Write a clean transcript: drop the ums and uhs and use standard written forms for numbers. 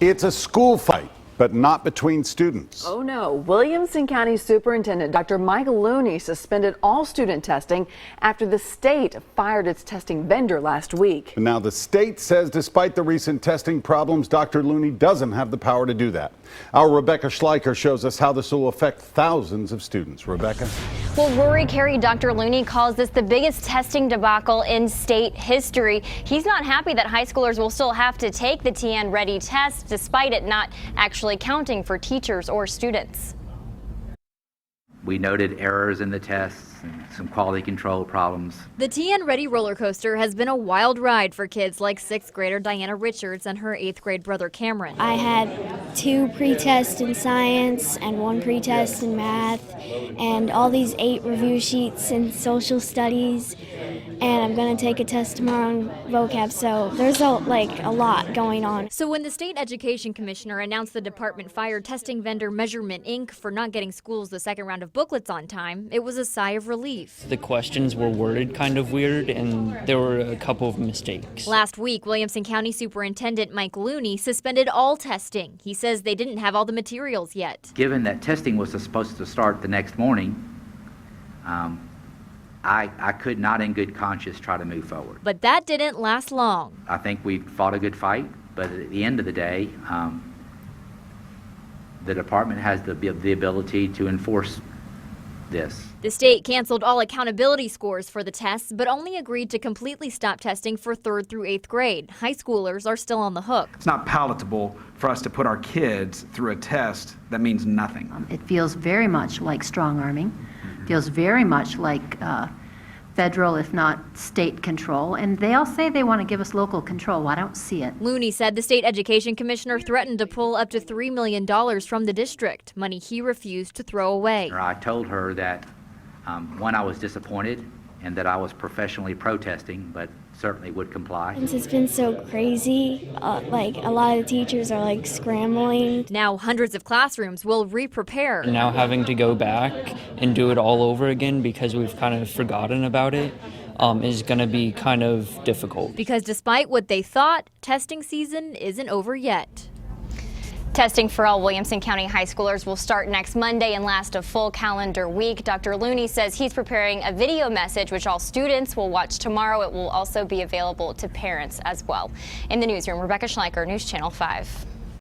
It's a school fight, but not between students. Oh no, Williamson County Superintendent Dr. Looney suspended all student testing after the state fired its testing vendor last week. And now the state says despite the recent testing problems, Dr. Looney doesn't have the power to do that. Our Rebecca Schleicher shows us how this will affect thousands of students. Rebecca? Well, Rory Carey, Dr. Looney calls this the biggest testing debacle in state history. He's not happy that high schoolers will still have to take the TNReady test despite it not actually counting for teachers or students. We noted errors in the tests and some quality control problems. The TNReady roller coaster has been a wild ride for kids like 6th grader Diana Richards and her 8th grade brother Cameron. I had 2 pre-tests in science and 1 pre-test in math and all these 8 review sheets in social studies, and I'm going to take a test tomorrow on vocab, so there's a lot going on. So when the state education commissioner announced the department fired testing vendor Measurement Inc. for not getting schools the second round of booklets on time, it was a sigh of relief. The questions were worded kind of weird, and there were a couple of mistakes. Last week, Williamson County Superintendent Looney suspended all testing. He says they didn't have all the materials yet. Given that testing was supposed to start the next morning, I could not in good conscience try to move forward. But that didn't last long. I think we fought a good fight, but at the end of the day, the department has the ability to enforce this. The state canceled all accountability scores for the tests, but only agreed to completely stop testing for 3rd through 8th grade. High schoolers are still on the hook. It's not palatable for us to put our kids through a test that means nothing. It feels very much like strong arming, feels very much like federal, if not state control, and they all say they want to give us local control. Well, I don't see it. Looney said the state education commissioner threatened to pull up to $3 million from the district, money he refused to throw away. I told her that, one, I was disappointed and that I was professionally protesting, but certainly would comply. Since it's been so crazy, a lot of the teachers are scrambling. Now hundreds of classrooms will re-prepare. Now having to go back and do it all over again because we've kind of forgotten about it is going to be kind of difficult. Because despite what they thought, testing season isn't over yet. Testing for all Williamson County high schoolers will start next Monday and last a full calendar week. Dr. Looney says he's preparing a video message which all students will watch tomorrow. It will also be available to parents as well. In the newsroom, Rebecca Schleicher, News Channel 5.